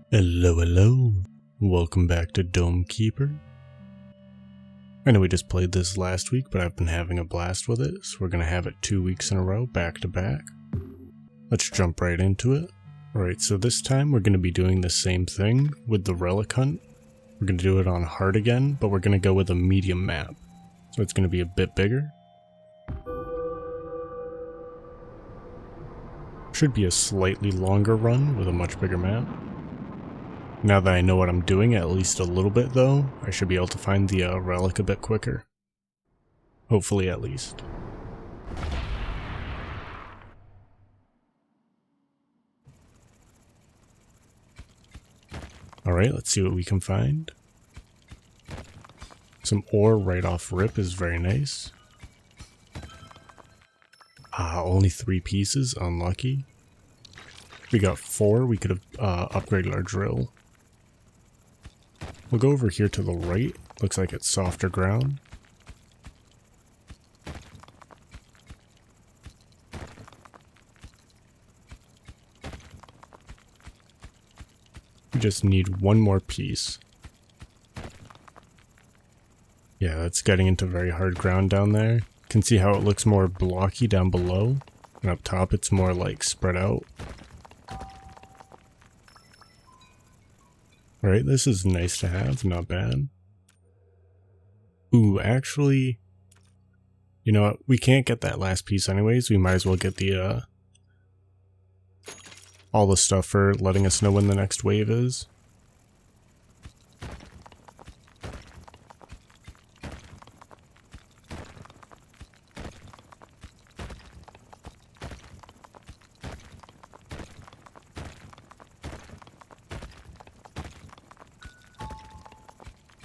Hello. Welcome back to Domekeeper. I know we just played this last week, but I've been having a blast with it, so we're going to have it 2 weeks in a row, back to back. Let's jump right into it. Alright, so this time we're going to be doing the same thing with the Relic Hunt. We're going to do it on hard again, but we're going to go with a medium map. So it's going to be a bit bigger. Should be a slightly longer run with a much bigger map. Now that I know what I'm doing, at least a little bit though, I should be able to find the relic a bit quicker. Hopefully at least. Alright, let's see what we can find. Some ore right off rip is very nice. Only 3 pieces, unlucky. We got 4, we could have upgraded our drill. We'll go over here to the right, looks like it's softer ground. We just need one more piece. Yeah, that's getting into very hard ground down there. Can see how it looks more blocky down below, and up top it's more like spread out. Alright, this is nice to have, not bad. Ooh, actually, you know what, we can't get that last piece anyways, we might as well get the, all the stuff for letting us know when the next wave is.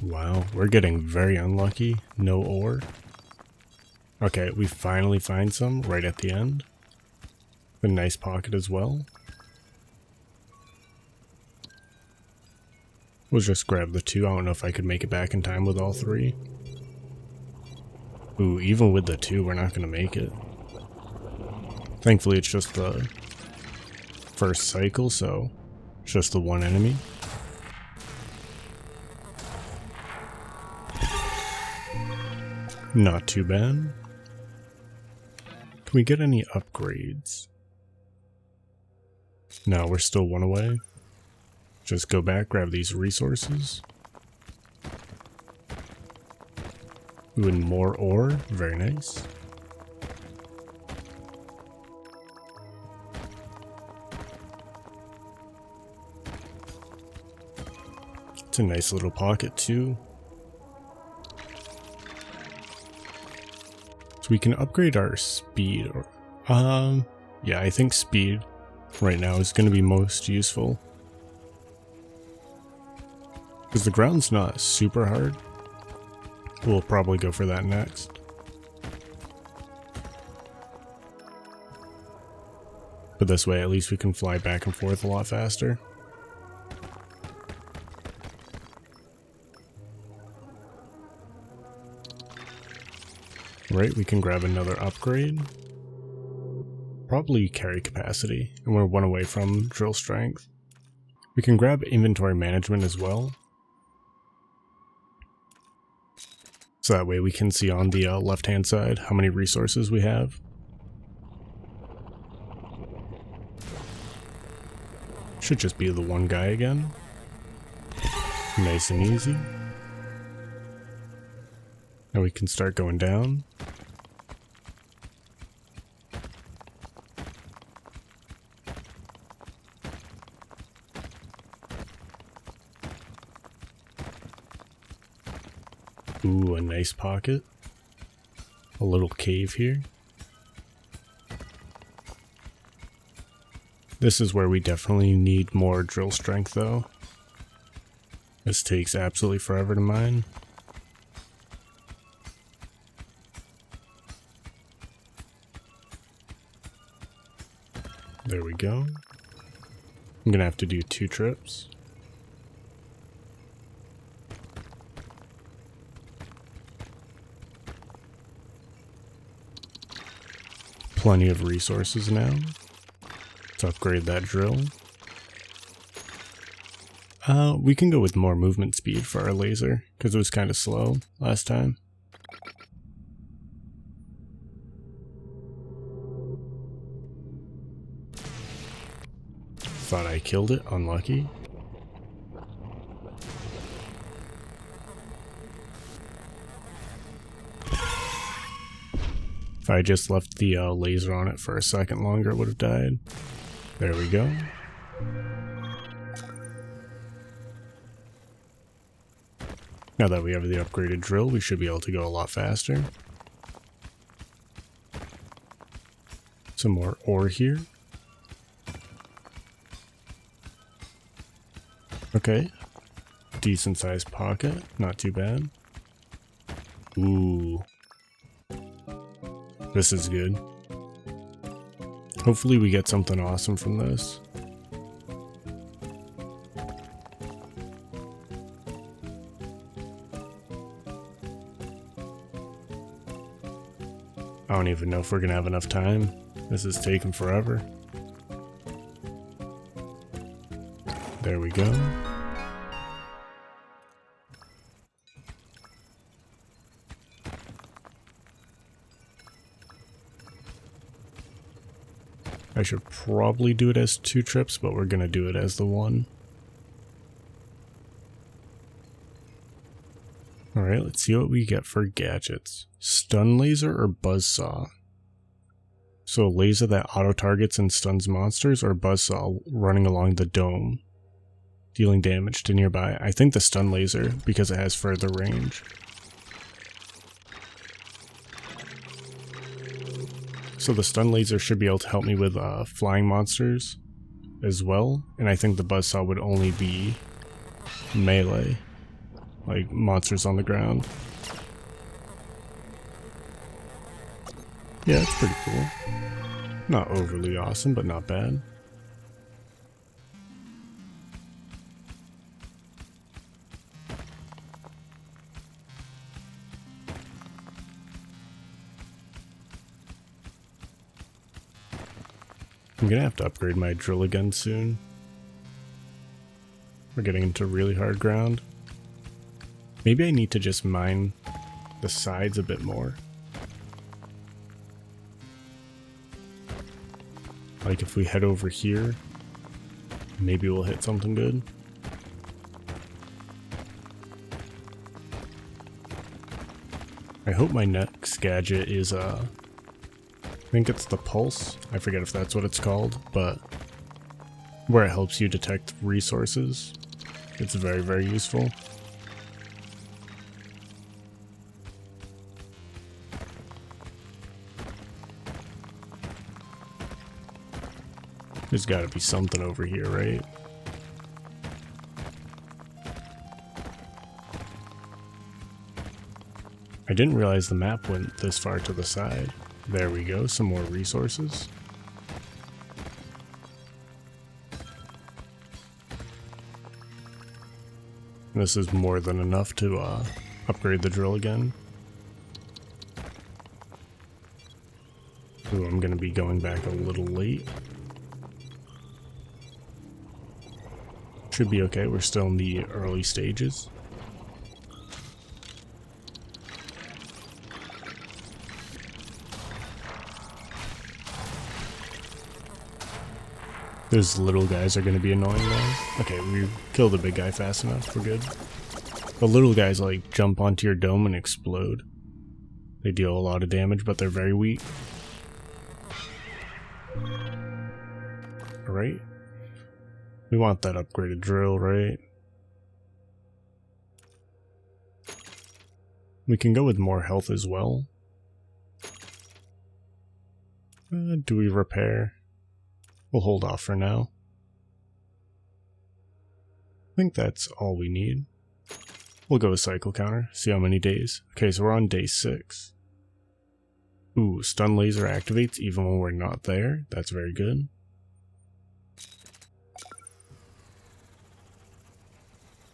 Wow, we're getting very unlucky. No ore. Okay, we finally find some right at the end. A nice pocket as well. We'll just grab the 2. I don't know if I could make it back in time with all 3. Ooh, even with the 2, we're not going to make it. Thankfully, it's just the first cycle, so it's just the one enemy. Not too bad. Can we get any upgrades? No, we're still 1 away. Just go back, grab these resources. Ooh, and more ore. Very nice. It's a nice little pocket too. So we can upgrade our speed, or yeah, I think speed right now is going to be most useful. Because the ground's not super hard. We'll probably go for that next. But this way at least we can fly back and forth a lot faster. Right, we can grab another upgrade. Probably carry capacity, and we're 1 away from drill strength. We can grab inventory management as well. So that way we can see on the left hand side how many resources we have. Should just be the 1 guy again. Nice and easy. Now we can start going down. Ooh, a nice pocket. A little cave here. This is where we definitely need more drill strength though. This takes absolutely forever to mine. There we go. I'm gonna have to do 2 trips. Plenty of resources now. Let's upgrade that drill. We can go with more movement speed for our laser, because it was kind of slow last time. Thought I killed it, unlucky. If I just left the laser on it for a second longer, it would have died. There we go. Now that we have the upgraded drill, we should be able to go a lot faster. Some more ore here. Okay. Decent sized pocket, not too bad. Ooh. This is good. Hopefully we get something awesome from this. I don't even know if we're gonna have enough time. This is taking forever. There we go. I should probably do it as 2 trips, but we're gonna do it as the 1. Alright, let's see what we get for gadgets. Stun laser or buzzsaw? So a laser that auto-targets and stuns monsters, or buzzsaw running along the dome, dealing damage to nearby. I think the stun laser, because it has further range. So the stun laser should be able to help me with flying monsters as well, and I think the buzzsaw would only be melee, like monsters on the ground. Yeah, it's pretty cool. Not overly awesome, but not bad. I'm gonna have to upgrade my drill again soon. We're getting into really hard ground. Maybe I need to just mine the sides a bit more. Like if we head over here, maybe we'll hit something good. I hope my next gadget is I think it's the pulse. I forget if that's what it's called, but where it helps you detect resources. It's very, very useful. There's gotta be something over here, right? I didn't realize the map went this far to the side. There we go, some more resources. This is more than enough to upgrade the drill again. Ooh, I'm gonna be going back a little late. Should be okay, we're still in the early stages. Those little guys are going to be annoying though. Okay, we killed the big guy fast enough, we're good. The little guys like jump onto your dome and explode. They deal a lot of damage, but they're very weak. Alright. We want that upgraded drill, right? We can go with more health as well. Do we repair? We'll hold off for now. I think that's all we need. We'll go with cycle counter, see how many days. Okay, so we're on day 6. Ooh, stun laser activates even when we're not there. That's very good.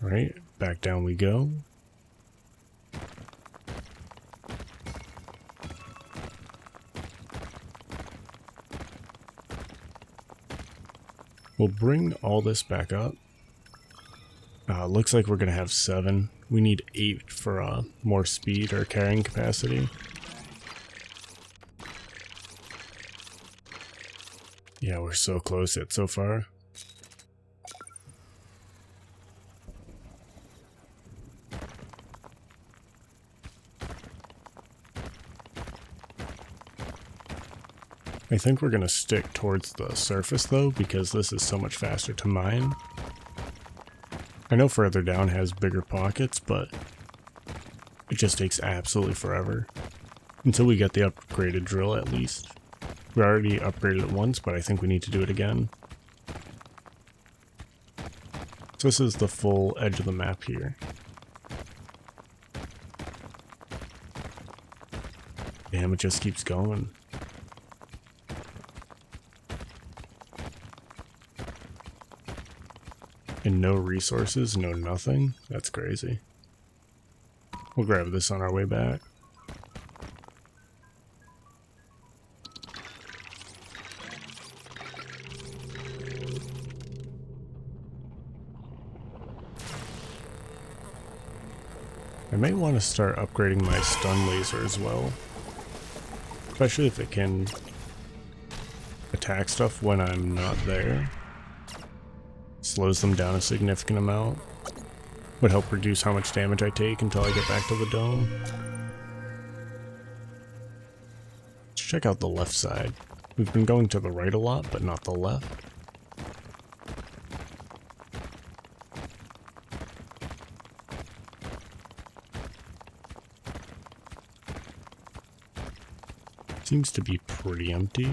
Alright, back down we go. We'll bring all this back up. Looks like we're gonna have 7. We need 8 for more speed or carrying capacity. Yeah, we're so close yet so far. I think we're gonna stick towards the surface though, because this is so much faster to mine. I know further down has bigger pockets, but it just takes absolutely forever. Until we get the upgraded drill at least. We already upgraded it once, but I think we need to do it again. So this is the full edge of the map here. Damn, it just keeps going. And no resources, no nothing? That's crazy. We'll grab this on our way back. I may want to start upgrading my stun laser as well. Especially if it can attack stuff when I'm not there. Slows them down a significant amount. Would help reduce how much damage I take until I get back to the dome. Let's check out the left side. We've been going to the right a lot, but not the left. Seems to be pretty empty.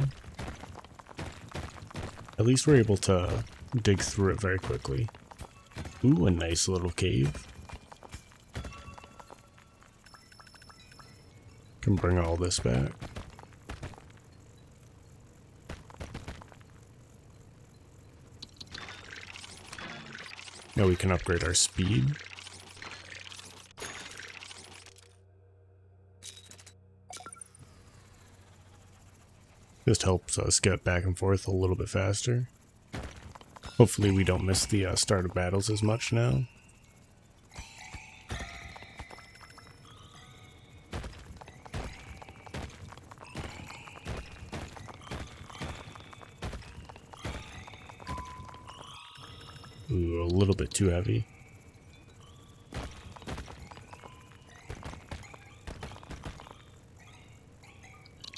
At least we're able to dig through it very quickly. Ooh, a nice little cave. Can bring all this back. Now we can upgrade our speed. Just helps us get back and forth a little bit faster. Hopefully we don't miss the start of battles as much now. Ooh, a little bit too heavy.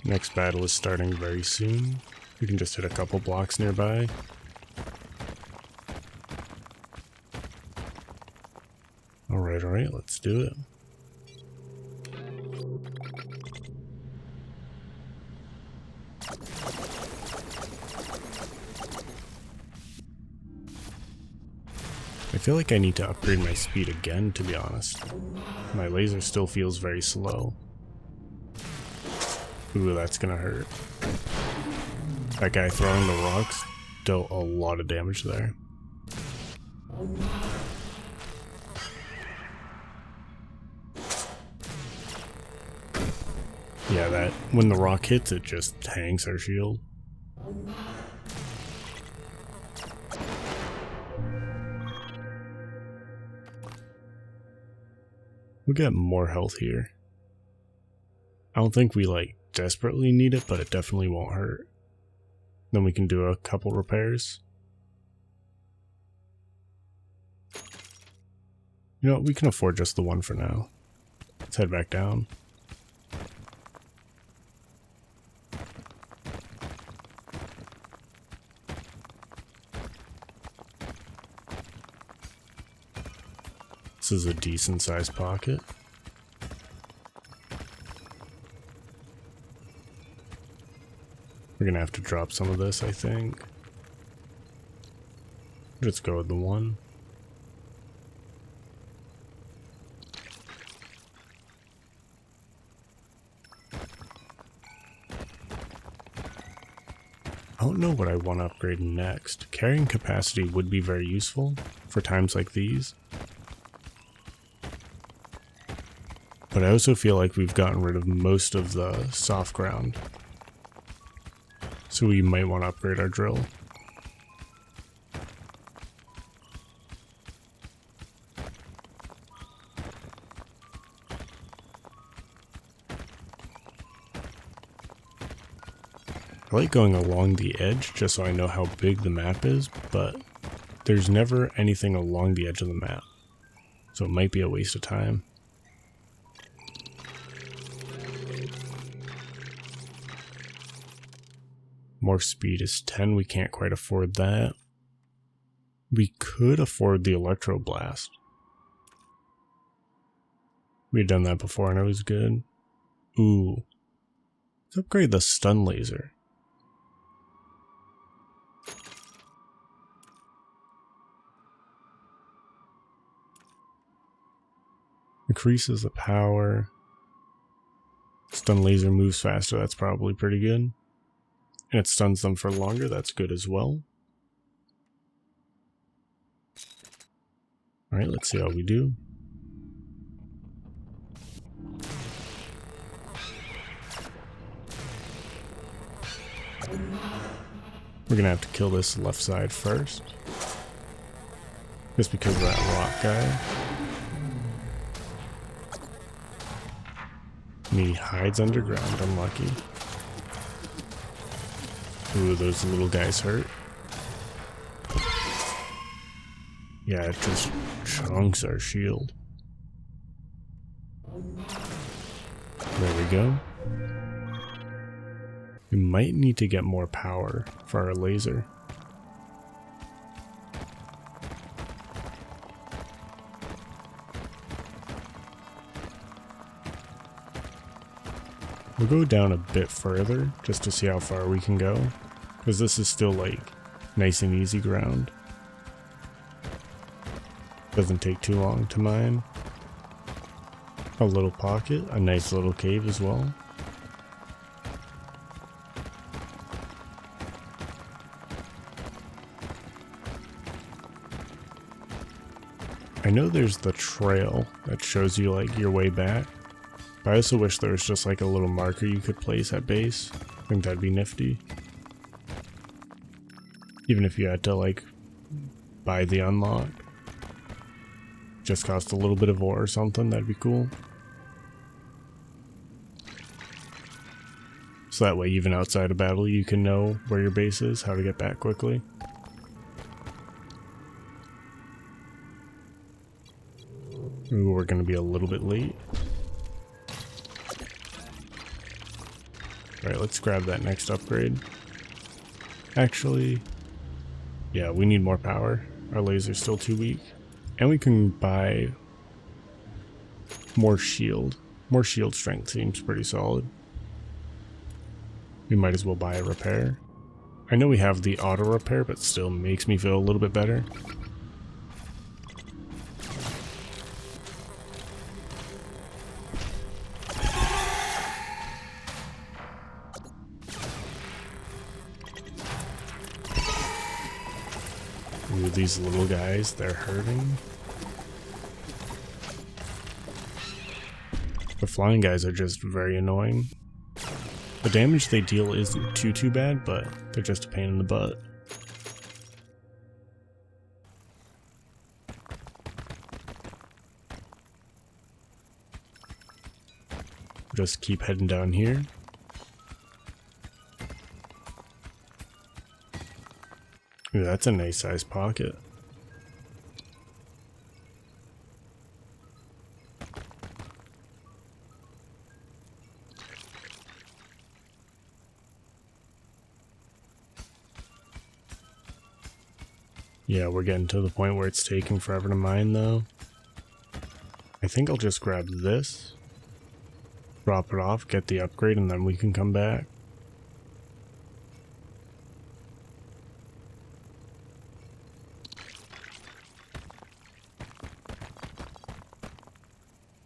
Next battle is starting very soon. We can just hit a couple blocks nearby. Alright, let's do it. I feel like I need to upgrade my speed again, to be honest. My laser still feels very slow. Ooh, that's gonna hurt. That guy throwing the rocks dealt a lot of damage there. Yeah, that when the rock hits, it just hangs our shield. We get more health here. I don't think we desperately need it, but it definitely won't hurt. Then we can do a couple repairs. You know what, we can afford just the one for now. Let's head back down. This is a decent sized pocket. We're gonna have to drop some of this, I think. Let's go with the one. I don't know what I want to upgrade next. Carrying capacity would be very useful for times like these. But I also feel like we've gotten rid of most of the soft ground. So we might want to upgrade our drill. I like going along the edge just so I know how big the map is, but there's never anything along the edge of the map, so it might be a waste of time. Morph speed is 10, we can't quite afford that. We could afford the Electro Blast. We'd done that before and it was good. Ooh. Let's upgrade the Stun Laser. Increases the power. Stun Laser moves faster, that's probably pretty good. And it stuns them for longer, that's good as well. Alright, let's see how we do. We're gonna have to kill this left side first. Just because of that rock guy. And he hides underground, unlucky. Ooh, those little guys hurt. Yeah, it just chunks our shield. There we go. We might need to get more power for our laser. We'll go down a bit further just to see how far we can go, because this is still like nice and easy ground. Doesn't take too long to mine. A little pocket, a nice little cave as well. I know there's the trail that shows you like your way back. I also wish there was just like a little marker you could place at base. I think that'd be nifty. Even if you had to like buy the unlock. Just cost a little bit of ore or something, that'd be cool. So that way even outside of battle you can know where your base is, how to get back quickly. Ooh, we're gonna be a little bit late. Alright, let's grab that next upgrade. Actually, yeah, we need more power. Our laser's still too weak. And we can buy more shield. More shield strength seems pretty solid. We might as well buy a repair. I know we have the auto repair, but still makes me feel a little bit better. Ooh, these little guys, they're hurting. The flying guys are just very annoying. The damage they deal isn't too bad, but they're just a pain in the butt. Just keep heading down here. Ooh, that's a nice sized pocket. Yeah, we're getting to the point where it's taking forever to mine though. I think I'll just grab this, drop it off, get the upgrade, and then we can come back.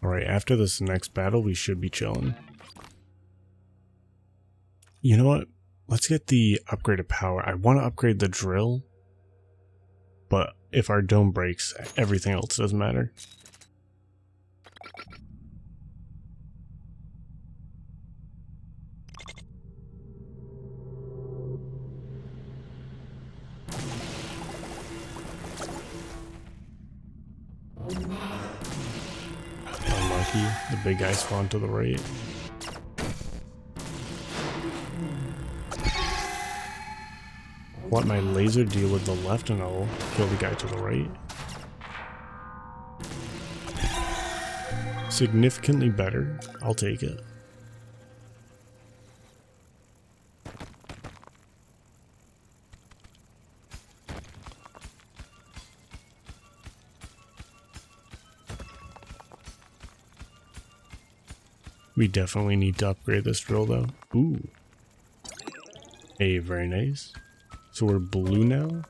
Alright, after this next battle, we should be chilling. You know what? Let's get the upgraded power. I want to upgrade the drill, but if our dome breaks, everything else doesn't matter. Unlucky, the big guy spawned to the right. Let my laser deal with the left and I'll kill the guy to the right. Significantly better. I'll take it. We definitely need to upgrade this drill though. Ooh. Hey, very nice. So we're blue now.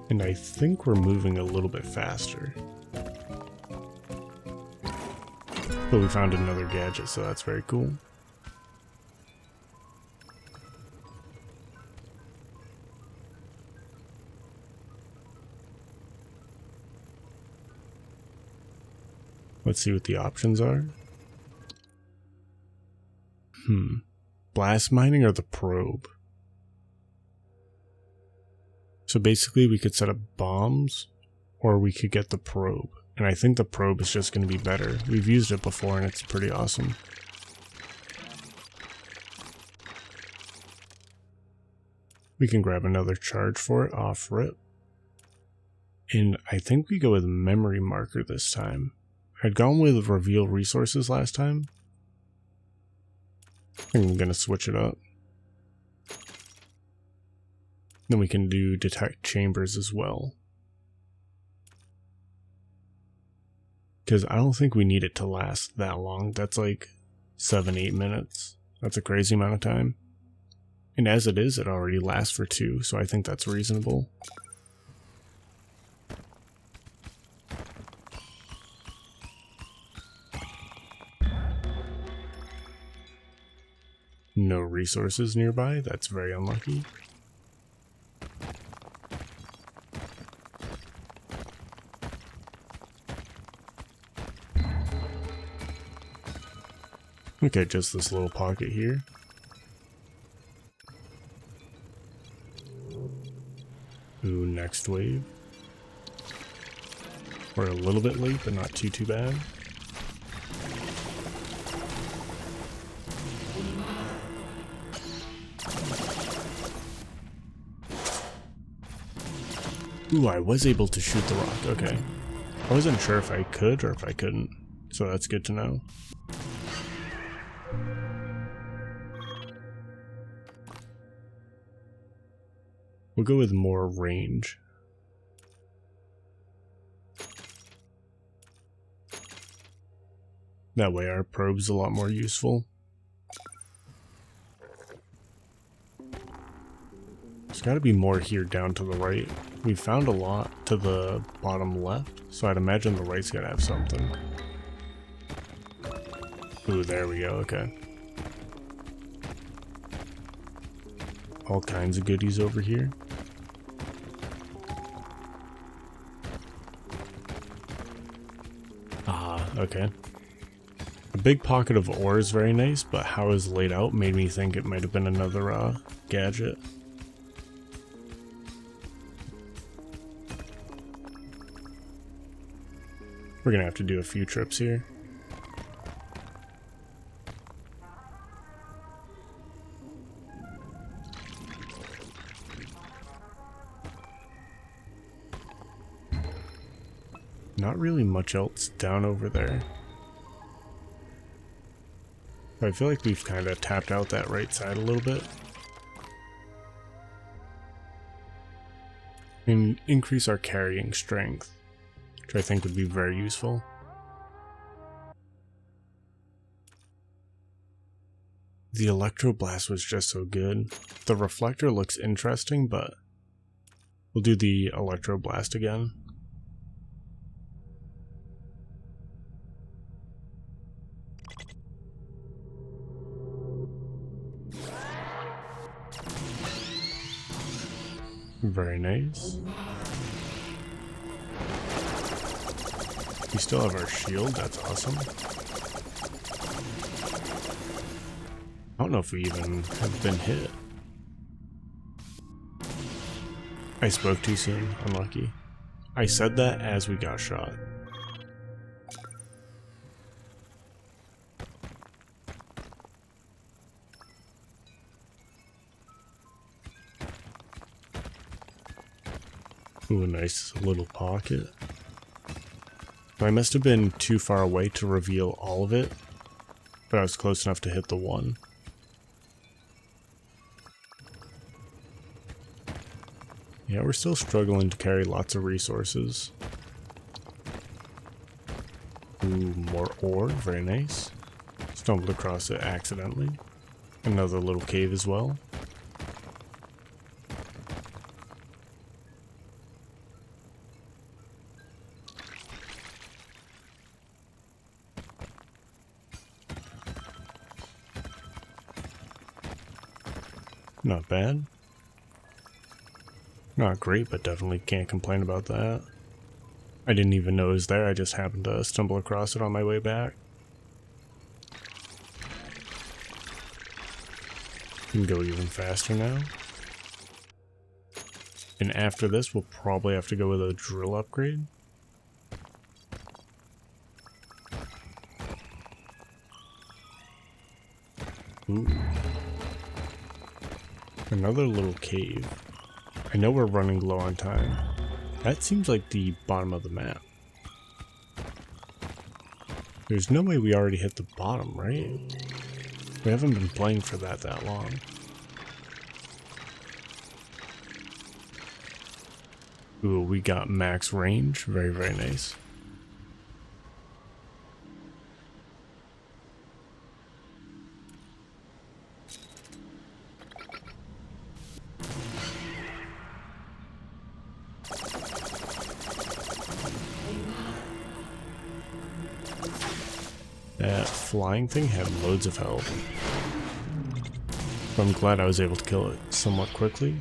And I think we're moving a little bit faster. But we found another gadget, so that's very cool. Let's see what the options are. Blast mining or the probe? So basically we could set up bombs or we could get the probe. And I think the probe is just going to be better. We've used it before and it's pretty awesome. We can grab another charge for it off rip. And I think we go with memory marker this time. I'd gone with reveal resources last time. I'm going to switch it up. Then we can do detect chambers as well. Because I don't think we need it to last that long. That's like 7-8 minutes. That's a crazy amount of time. And as it is, it already lasts for 2, so I think that's reasonable. No resources nearby, that's very unlucky. Okay, just this little pocket here. Ooh, next wave. We're a little bit late, but not too bad. Ooh, I was able to shoot the rock, okay. I wasn't sure if I could or if I couldn't, so that's good to know. We'll go with more range. That way our probe's a lot more useful. There's gotta be more here down to the right. We found a lot to the bottom left, so I'd imagine the right's gotta have something. Ooh, there we go, okay. All kinds of goodies over here. Ah, okay. A big pocket of ore is very nice, but how it's laid out made me think it might have been another gadget. We're gonna have to do a few trips here. Not really much else down over there. I feel like we've kind of tapped out that right side a little bit. And increase our carrying strength, which I think would be very useful. The electroblast was just so good. The reflector looks interesting, but we'll do the electroblast again. Very nice. We still have our shield, that's awesome. I don't know if we even have been hit. I spoke too soon, unlucky. I said that as we got shot. Ooh, a nice little pocket. I must have been too far away to reveal all of it, but I was close enough to hit the one. Yeah, we're still struggling to carry lots of resources. Ooh, more ore, very nice. Stumbled across it accidentally. Another little cave as well. Not bad. Not great, but definitely can't complain about that. I didn't even know it was there, I just happened to stumble across it on my way back. Can go even faster now. And after this, we'll probably have to go with a drill upgrade. Ooh. Another little cave. I know we're running low on time. That seems like the bottom of the map. There's no way we already hit the bottom, right? We haven't been playing for that long. Ooh, we got max range. Very, very nice. That flying thing had loads of health. But I'm glad I was able to kill it somewhat quickly.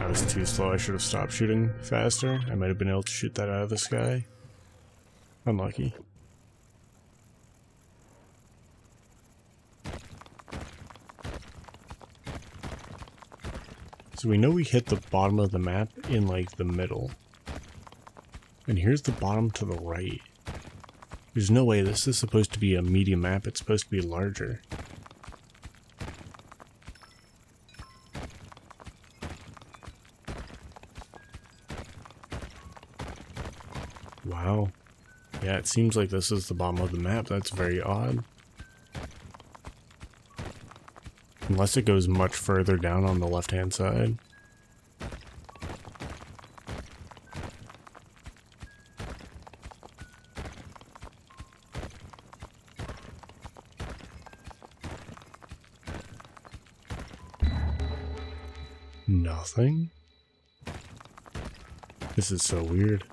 I was too slow, I should have stopped shooting faster. I might have been able to shoot that out of the sky. Unlucky. So we know we hit the bottom of the map in like the middle. And here's the bottom to the right. There's no way this is supposed to be a medium map, it's supposed to be larger. Wow. Yeah, it seems like this is the bottom of the map. That's very odd. Unless it goes much further down on the left-hand side. Nothing? This is so weird.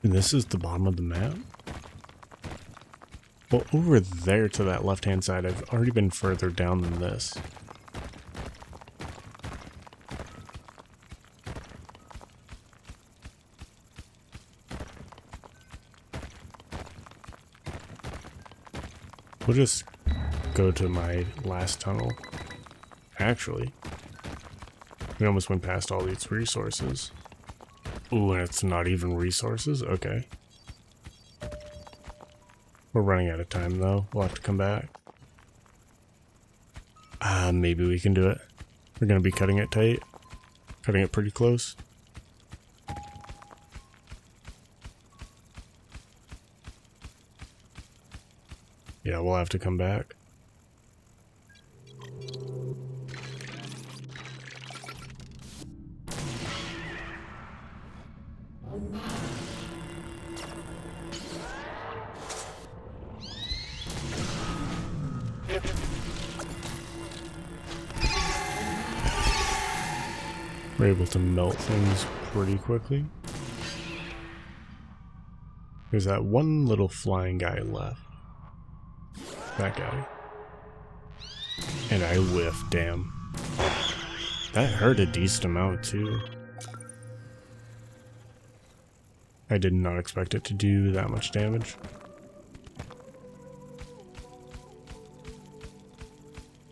And this is the bottom of the map? Well, over there to that left-hand side, I've already been further down than this. We'll just go to my last tunnel. Actually, we almost went past all these resources. Ooh, and it's not even resources? Okay. We're running out of time though. We'll have to come back. Maybe we can do it. We're gonna be cutting it tight. Cutting it pretty close. Yeah, we'll have to come back. We're able to melt things pretty quickly. There's that one little flying guy left. That guy. And I whiffed, damn. That hurt a decent amount too. I did not expect it to do that much damage.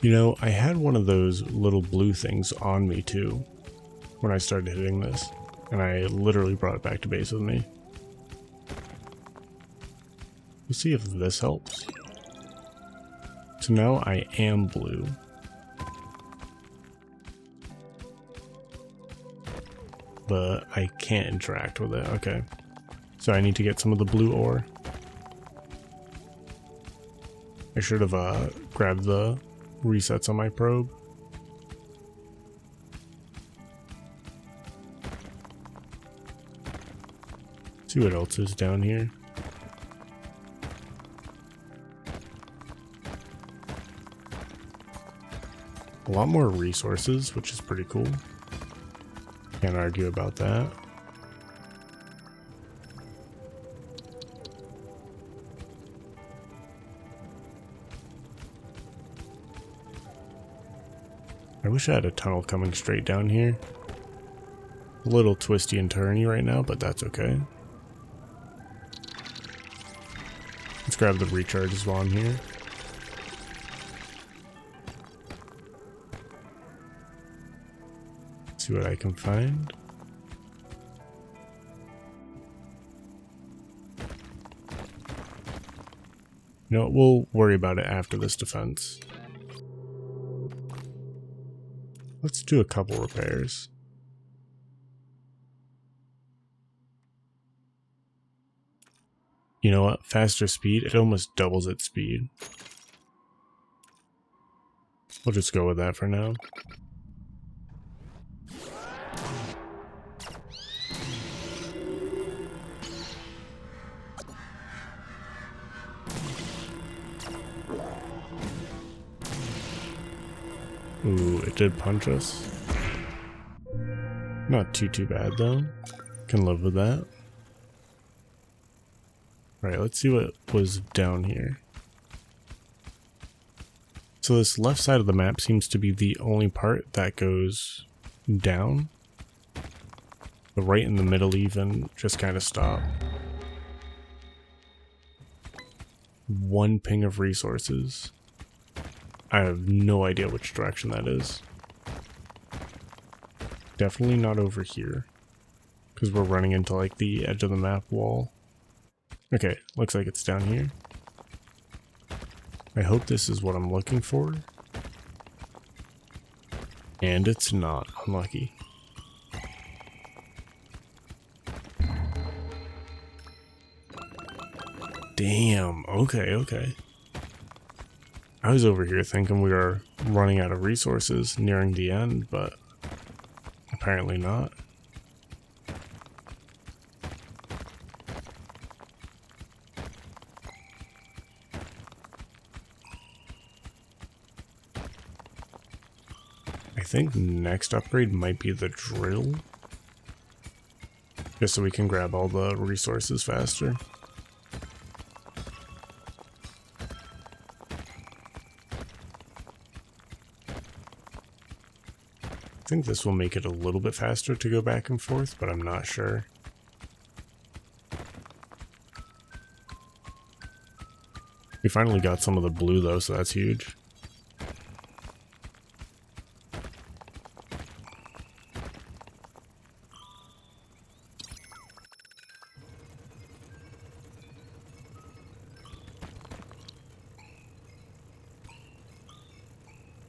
You know, I had one of those little blue things on me too when I started hitting this, and I literally brought it back to base with me. We'll see if this helps. So now I am blue. But I can't interact with it. Okay. So I need to get some of the blue ore. I should have grabbed the resets on my probe. See what else is down here. A lot more resources, which is pretty cool. Can't argue about that. I wish I had a tunnel coming straight down here. A little twisty and turny right now, but that's okay. Let's grab the recharges while I'm here. See what I can find. You know what, we'll worry about it after this defense. Let's do a couple repairs. You know what? Faster speed, it almost doubles its speed. We'll just go with that for now. Ooh, it did punch us. Not too bad though. Can live with that. Alright, let's see what was down here. So this left side of the map seems to be the only part that goes down. The right in the middle even just kind of stop. One ping of resources. I have no idea which direction that is. Definitely not over here, because we're running into like the edge of the map wall. Okay, looks like it's down here. I hope this is what I'm looking for. And it's not. Unlucky. Damn, okay. I was over here thinking we were running out of resources nearing the end, but apparently not. I think next upgrade might be the drill. Just so we can grab all the resources faster. I think this will make it a little bit faster to go back and forth, but I'm not sure. We finally got some of the blue though, so that's huge.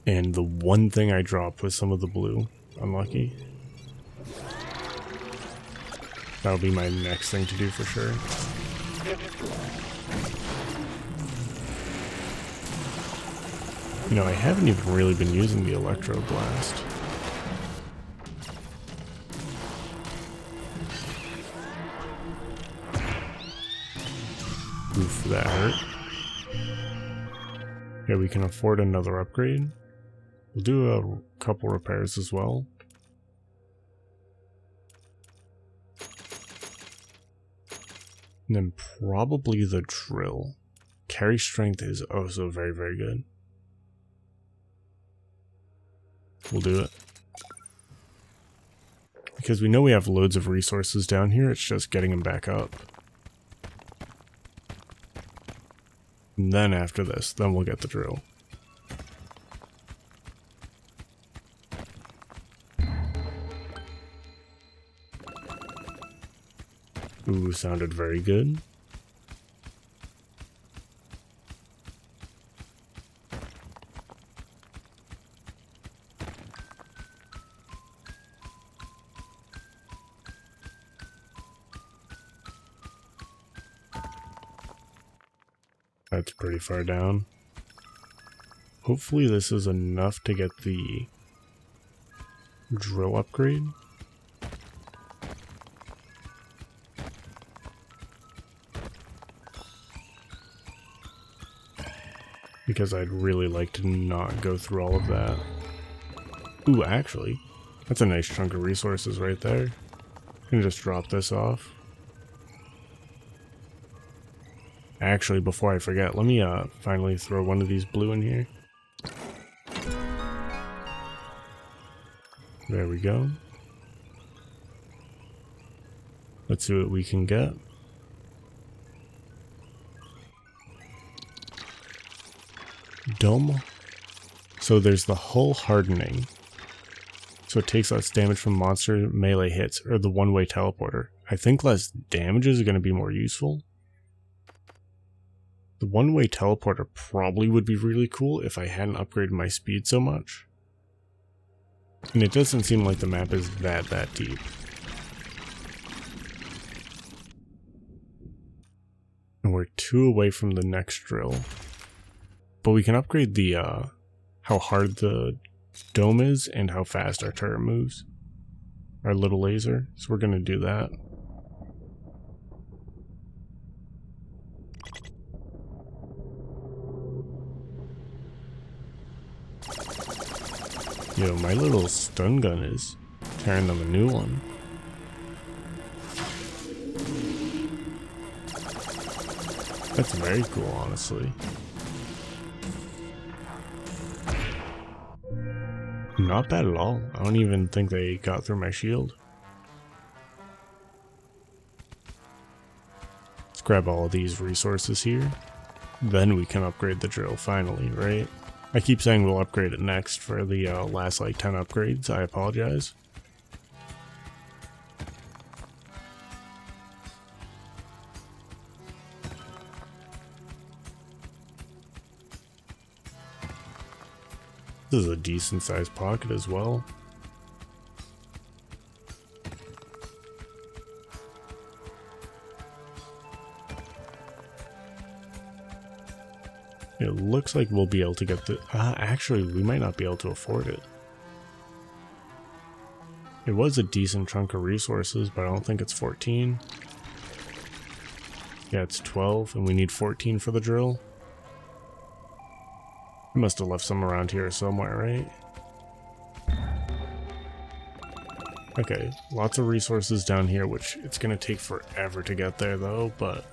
And the one thing I dropped was some of the blue. Unlucky. That'll be my next thing to do for sure. You know, I haven't even really been using the Electro Blast. Oof, that hurt. Yeah, we can afford another upgrade. We'll do a couple repairs as well. And then probably the drill. Carry strength is also very, very good. We'll do it. Because we know we have loads of resources down here, it's just getting them back up. And then after this, then we'll get the drill. Ooh, sounded very good. That's pretty far down. Hopefully this is enough to get the drill upgrade. Because I'd really like to not go through all of that. Ooh, actually, that's a nice chunk of resources right there. I'm gonna just drop this off. Actually, before I forget, let me finally throw one of these blue in here. There we go. Let's see what we can get. Dome. So there's the hull hardening. So it takes less damage from monster melee hits, or the one-way teleporter. I think less damage is going to be more useful. The one-way teleporter probably would be really cool if I hadn't upgraded my speed so much. And it doesn't seem like the map is that deep. And we're 2 away from the next drill. But we can upgrade the, how hard the dome is and how fast our turret moves. Our little laser. So we're going to do that. Yo, my little stun gun is tearing them a new one. That's very cool, honestly. Not bad at all. I don't even think they got through my shield. Let's grab all of these resources here. Then we can upgrade the drill finally, right? I keep saying we'll upgrade it next for the last like 10 upgrades. I apologize. This is a decent sized pocket as well. It looks like we'll be able to get the... actually, we might not be able to afford it. It was a decent chunk of resources, but I don't think it's 14. Yeah, it's 12, and we need 14 for the drill. I must have left some around here somewhere, right? Okay, lots of resources down here, which it's going to take forever to get there, though, but...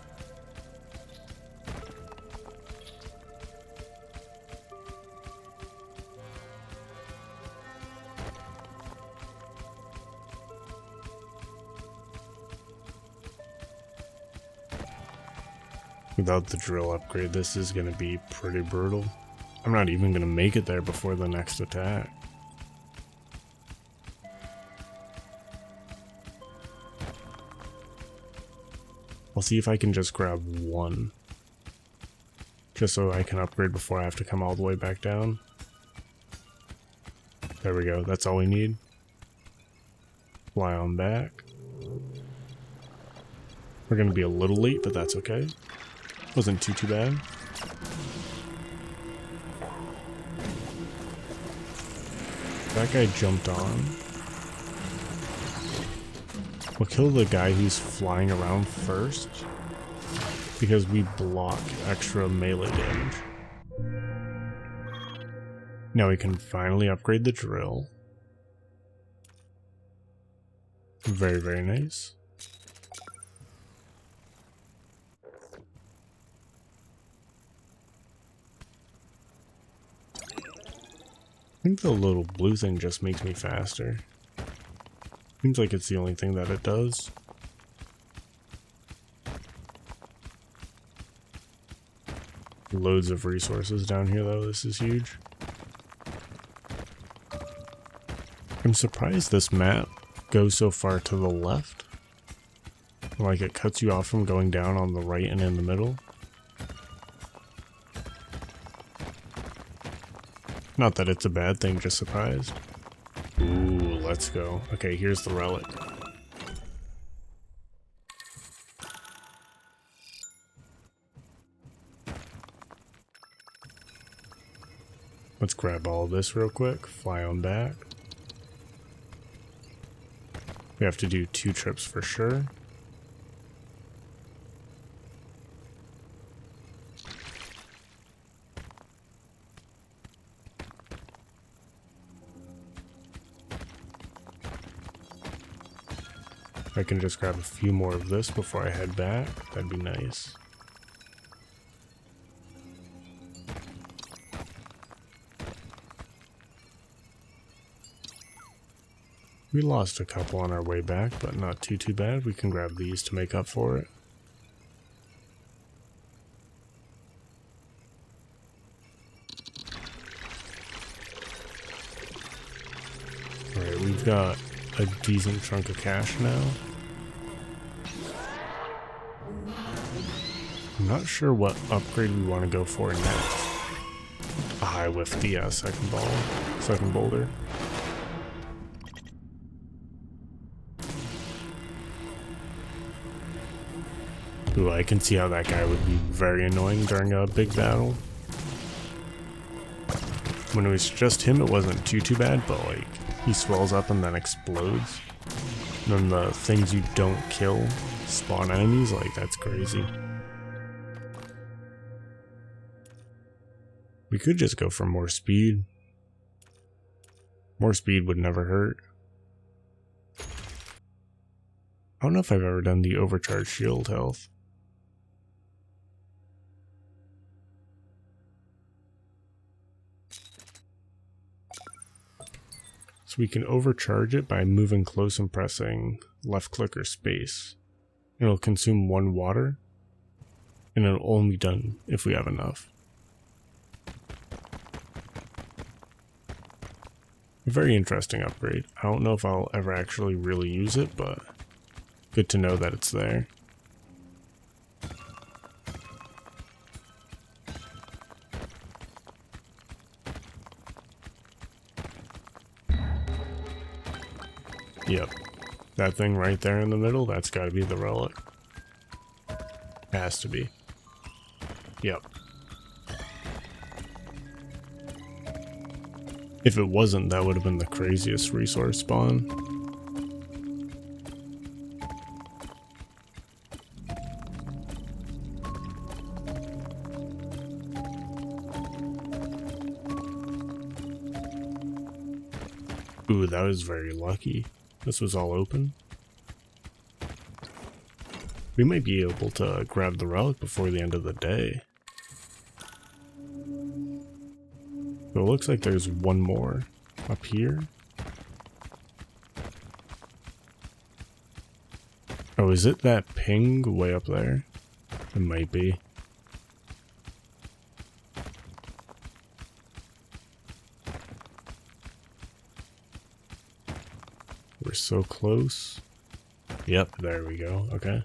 without the drill upgrade, this is going to be pretty brutal. I'm not even going to make it there before the next attack. I'll see if I can just grab one. Just so I can upgrade before I have to come all the way back down. There we go, that's all we need. Fly on back. We're going to be a little late, but that's okay. Wasn't too bad. That guy jumped on. We'll kill the guy who's flying around first, because we block extra melee damage. Now we can finally upgrade the drill. Very, very nice. I think the little blue thing just makes me faster. Seems like it's the only thing that it does. Loads of resources down here though, this is huge. I'm surprised this map goes so far to the left. Like it cuts you off from going down on the right and in the middle. Not that it's a bad thing, just surprised. Ooh, let's go. Okay, here's the relic. Let's grab all of this real quick, fly on back. We have to do 2 trips for sure. I can just grab a few more of this before I head back, that'd be nice. We lost a couple on our way back, but not too bad. We can grab these to make up for it. Alright, we've got a decent chunk of cash now. I'm not sure what upgrade we want to go for next. I whiffed the second boulder. Ooh, I can see how that guy would be very annoying during a big battle. When it was just him, it wasn't too bad, but like, he swells up and then explodes. And then the things you don't kill spawn enemies, like, that's crazy. We could just go for more speed. More speed would never hurt. I don't know if I've ever done the overcharged shield health. So we can overcharge it by moving close and pressing left click or space. It'll consume 1 water, and it'll only be done if we have enough. A very interesting upgrade. I don't know if I'll ever actually really use it, but good to know that it's there. Yep, that thing right there in the middle, that's gotta be the relic. Has to be. Yep. If it wasn't, that would have been the craziest resource spawn. Ooh, that was very lucky. This was all open. We might be able to grab the relic before the end of the day. So it looks like there's one more up here. Oh, is it that ping way up there? It might be. We're so close. Yep, there we go. Okay.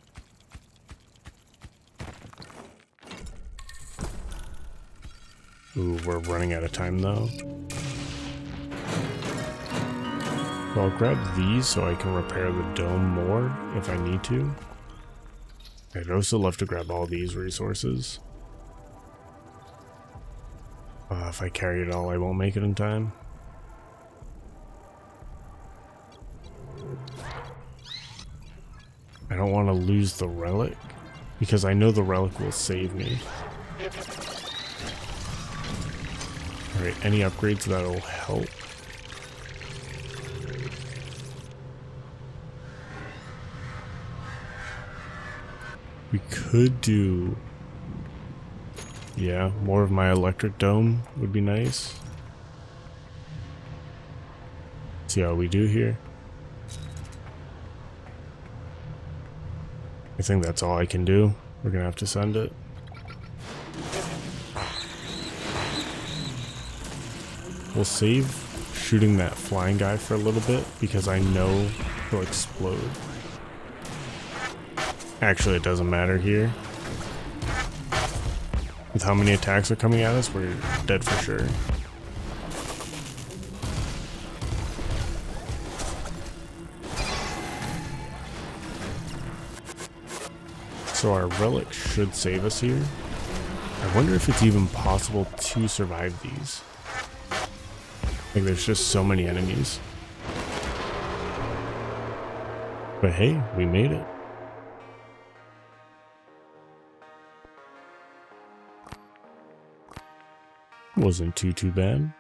Ooh, we're running out of time though. So I'll grab these so I can repair the dome more if I need to. I'd also love to grab all these resources. If I carry it all, I won't make it in time. I don't want to lose the relic, because I know the relic will save me. Alright, any upgrades that'll help? We could do... yeah, more of my electric dome would be nice. See how we do here. I think that's all I can do. We're gonna have to send it. We'll save shooting that flying guy for a little bit because I know he'll explode. Actually, it doesn't matter here. With how many attacks are coming at us, we're dead for sure. So our relic should save us here. I wonder if it's even possible to survive these. Like, there's just so many enemies. But hey, we made it. Wasn't too bad.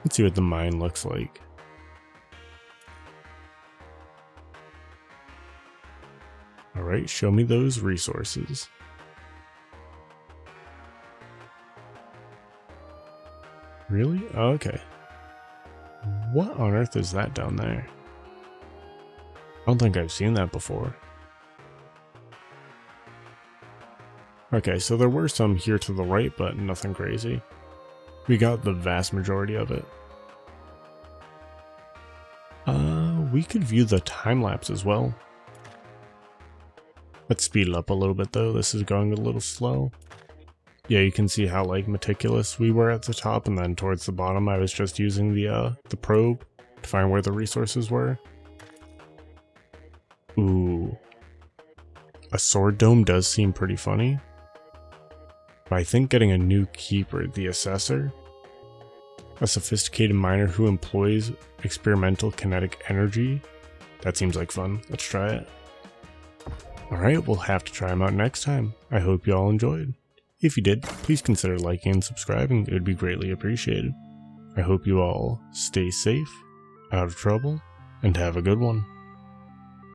Let's see what the mine looks like. Alright, show me those resources. Really? Oh, okay. What on earth is that down there? I don't think I've seen that before. Okay, so there were some here to the right, but nothing crazy. We got the vast majority of it. We could view the time lapse as well. Let's speed it up a little bit though, this is going a little slow. Yeah, you can see how like meticulous we were at the top, and then towards the bottom I was just using the probe to find where the resources were. Ooh. A sword dome does seem pretty funny. But I think getting a new keeper, the assessor, a sophisticated miner who employs experimental kinetic energy, that seems like fun. Let's try it. Alright, we'll have to try them out next time. I hope you all enjoyed. If you did, please consider liking and subscribing, it would be greatly appreciated. I hope you all stay safe, out of trouble, and have a good one.